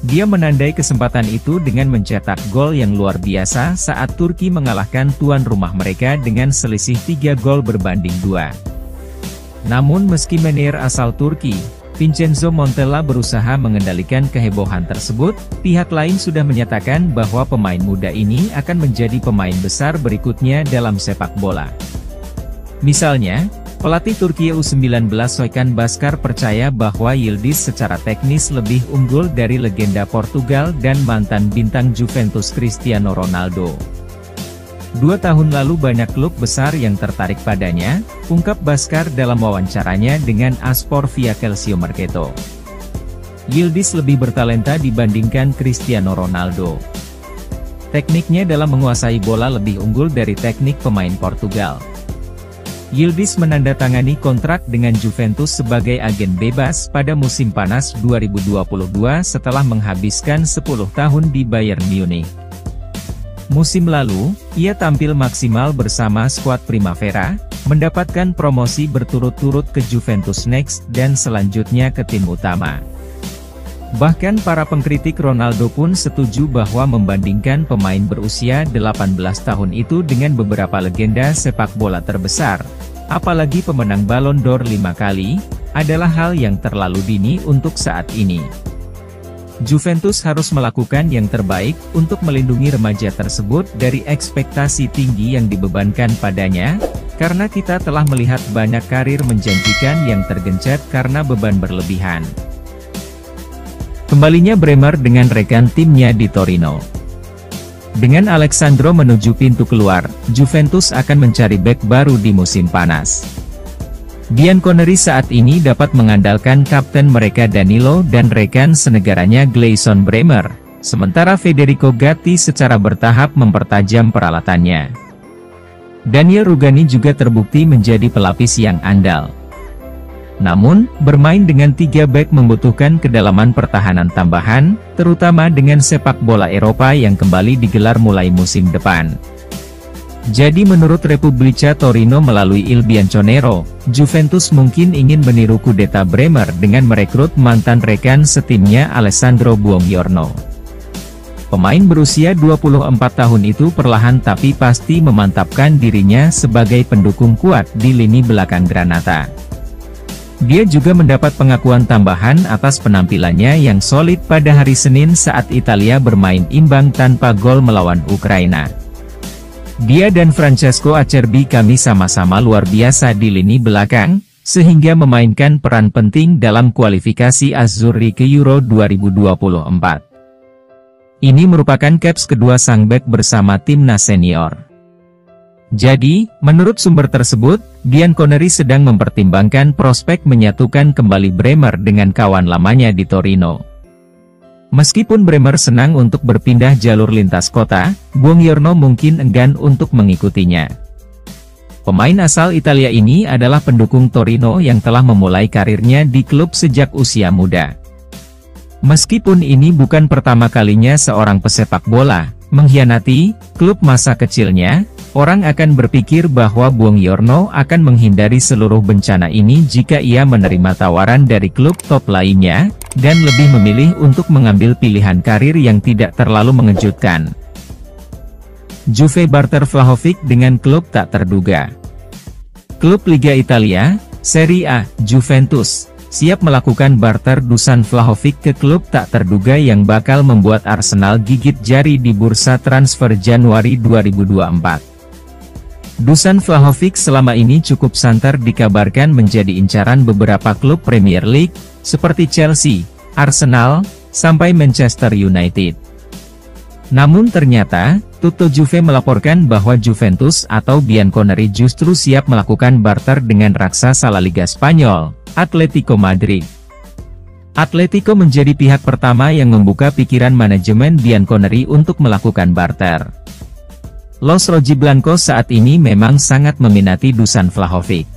Dia menandai kesempatan itu dengan mencetak gol yang luar biasa saat Turki mengalahkan tuan rumah mereka dengan selisih 3 gol berbanding 2. Namun meski manajer asal Turki, Vincenzo Montella berusaha mengendalikan kehebohan tersebut, pihak lain sudah menyatakan bahwa pemain muda ini akan menjadi pemain besar berikutnya dalam sepak bola. Misalnya, pelatih Turki U19 Soykan Baskar percaya bahwa Yıldız secara teknis lebih unggul dari legenda Portugal dan mantan bintang Juventus Cristiano Ronaldo. 2 tahun lalu banyak klub besar yang tertarik padanya, ungkap Baskar dalam wawancaranya dengan Aspor via Calcio Mercato. Yıldız lebih bertalenta dibandingkan Cristiano Ronaldo. Tekniknya dalam menguasai bola lebih unggul dari teknik pemain Portugal. Yıldız menandatangani kontrak dengan Juventus sebagai agen bebas pada musim panas 2022 setelah menghabiskan 10 tahun di Bayern Munich. Musim lalu, ia tampil maksimal bersama skuad Primavera, mendapatkan promosi berturut-turut ke Juventus Next dan selanjutnya ke tim utama. Bahkan para pengkritik Ronaldo pun setuju bahwa membandingkan pemain berusia 18 tahun itu dengan beberapa legenda sepak bola terbesar, apalagi pemenang Ballon d'Or 5 kali, adalah hal yang terlalu dini untuk saat ini. Juventus harus melakukan yang terbaik untuk melindungi remaja tersebut dari ekspektasi tinggi yang dibebankan padanya, karena kita telah melihat banyak karir menjanjikan yang tergencet karena beban berlebihan. Kembalinya Bremer dengan rekan timnya di Torino. Dengan Alexandro menuju pintu keluar, Juventus akan mencari bek baru di musim panas. Bianconeri saat ini dapat mengandalkan kapten mereka Danilo dan rekan senegaranya Gleison Bremer, sementara Federico Gatti secara bertahap mempertajam peralatannya. Daniel Rugani juga terbukti menjadi pelapis yang andal. Namun, bermain dengan 3 bek membutuhkan kedalaman pertahanan tambahan, terutama dengan sepak bola Eropa yang kembali digelar mulai musim depan. Jadi menurut Repubblica Torino melalui Il Bianconero, Juventus mungkin ingin meniru kudeta Bremer dengan merekrut mantan rekan setimnya Alessandro Buongiorno. Pemain berusia 24 tahun itu perlahan tapi pasti memantapkan dirinya sebagai pendukung kuat di lini belakang Granata. Dia juga mendapat pengakuan tambahan atas penampilannya yang solid pada hari Senin saat Italia bermain imbang tanpa gol melawan Ukraina. Dia dan Francesco Acerbi kami sama-sama luar biasa di lini belakang, sehingga memainkan peran penting dalam kualifikasi Azzurri ke Euro 2024. Ini merupakan caps kedua sang bek bersama timnas senior. Jadi, menurut sumber tersebut, Bianconeri sedang mempertimbangkan prospek menyatukan kembali Bremer dengan kawan lamanya di Torino. Meskipun Bremer senang untuk berpindah jalur lintas kota, Buongiorno mungkin enggan untuk mengikutinya. Pemain asal Italia ini adalah pendukung Torino yang telah memulai karirnya di klub sejak usia muda. Meskipun ini bukan pertama kalinya seorang pesepak bola mengkhianati klub masa kecilnya, orang akan berpikir bahwa Buongiorno akan menghindari seluruh bencana ini jika ia menerima tawaran dari klub top lainnya, dan lebih memilih untuk mengambil pilihan karir yang tidak terlalu mengejutkan. Juve barter Vlahovic dengan klub tak terduga. Klub Liga Italia, Serie A, Juventus, siap melakukan barter Dusan Vlahovic ke klub tak terduga yang bakal membuat Arsenal gigit jari di bursa transfer Januari 2024. Dusan Vlahovic selama ini cukup santer dikabarkan menjadi incaran beberapa klub Premier League, seperti Chelsea, Arsenal, sampai Manchester United. Namun ternyata, Tutto Juve melaporkan bahwa Juventus atau Bianconeri justru siap melakukan barter dengan raksasa La Liga Spanyol, Atletico Madrid. Atletico menjadi pihak pertama yang membuka pikiran manajemen Bianconeri untuk melakukan barter. Los Rojiblancos saat ini memang sangat meminati Dusan Vlahovic.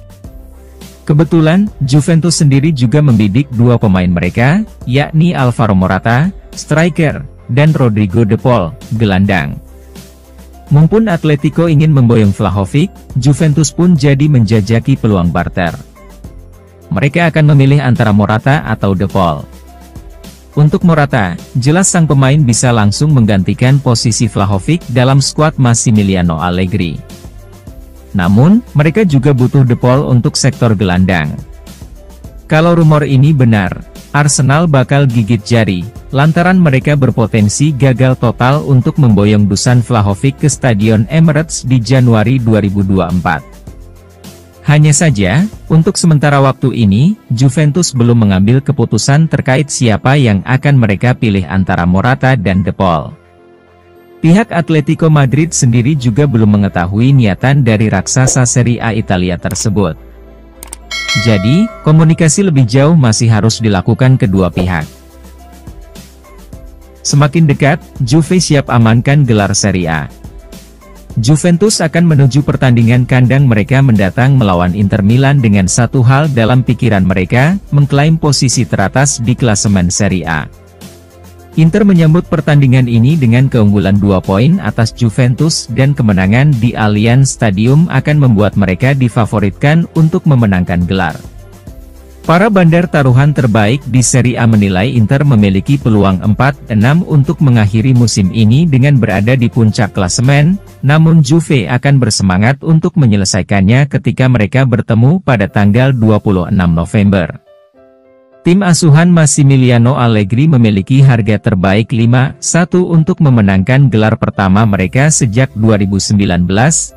Kebetulan, Juventus sendiri juga membidik dua pemain mereka, yakni Alvaro Morata, striker, dan Rodrigo De Paul, gelandang. Mumpun Atletico ingin memboyong Vlahovic, Juventus pun jadi menjajaki peluang barter. Mereka akan memilih antara Morata atau De Paul. Untuk Morata, jelas sang pemain bisa langsung menggantikan posisi Vlahovic dalam skuad Massimiliano Allegri. Namun, mereka juga butuh De Paul untuk sektor gelandang. Kalau rumor ini benar, Arsenal bakal gigit jari, lantaran mereka berpotensi gagal total untuk memboyong Dusan Vlahovic ke Stadion Emirates di Januari 2024. Hanya saja, untuk sementara waktu ini, Juventus belum mengambil keputusan terkait siapa yang akan mereka pilih antara Morata dan De Paul. Pihak Atletico Madrid sendiri juga belum mengetahui niatan dari raksasa Serie A Italia tersebut. Jadi, komunikasi lebih jauh masih harus dilakukan kedua pihak. Semakin dekat, Juve siap amankan gelar Serie A. Juventus akan menuju pertandingan kandang mereka mendatang melawan Inter Milan dengan satu hal dalam pikiran mereka, mengklaim posisi teratas di klasemen Serie A. Inter menyambut pertandingan ini dengan keunggulan 2 poin atas Juventus dan kemenangan di Allianz Stadium akan membuat mereka difavoritkan untuk memenangkan gelar. Para bandar taruhan terbaik di Serie A menilai Inter memiliki peluang 4-6 untuk mengakhiri musim ini dengan berada di puncak klasemen, namun Juve akan bersemangat untuk menyelesaikannya ketika mereka bertemu pada tanggal 26 November. Tim asuhan Massimiliano Allegri memiliki harga terbaik 5-1 untuk memenangkan gelar pertama mereka sejak 2019-20,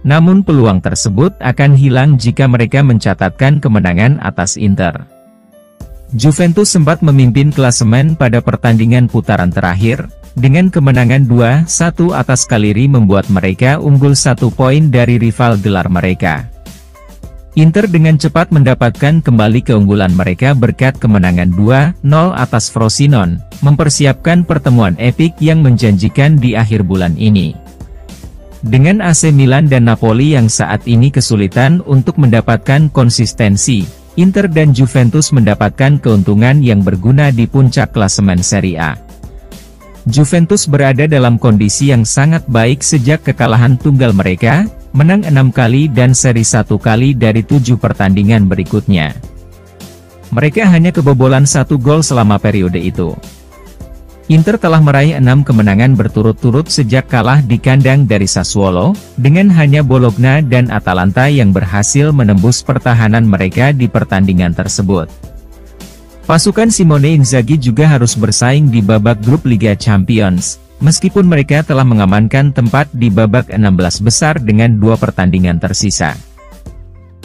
namun peluang tersebut akan hilang jika mereka mencatatkan kemenangan atas Inter. Juventus sempat memimpin klasemen pada pertandingan putaran terakhir, dengan kemenangan 2-1 atas Cagliari membuat mereka unggul 1 poin dari rival gelar mereka. Inter dengan cepat mendapatkan kembali keunggulan mereka berkat kemenangan 2-0 atas Frosinone, mempersiapkan pertemuan epik yang menjanjikan di akhir bulan ini. Dengan AC Milan dan Napoli yang saat ini kesulitan untuk mendapatkan konsistensi, Inter dan Juventus mendapatkan keuntungan yang berguna di puncak klasemen Serie A. Juventus berada dalam kondisi yang sangat baik sejak kekalahan tunggal mereka, menang 6 kali dan seri 1 kali dari 7 pertandingan berikutnya. Mereka hanya kebobolan 1 gol selama periode itu. Inter telah meraih 6 kemenangan berturut-turut sejak kalah di kandang dari Sassuolo, dengan hanya Bologna dan Atalanta yang berhasil menembus pertahanan mereka di pertandingan tersebut. Pasukan Simone Inzaghi juga harus bersaing di babak grup Liga Champions, meskipun mereka telah mengamankan tempat di babak 16 besar dengan 2 pertandingan tersisa.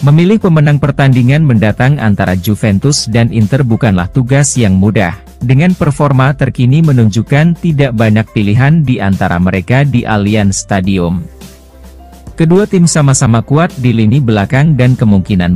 Memilih pemenang pertandingan mendatang antara Juventus dan Inter bukanlah tugas yang mudah, dengan performa terkini menunjukkan tidak banyak pilihan di antara mereka di Allianz Stadium. Kedua tim sama-sama kuat di lini belakang dan kemungkinan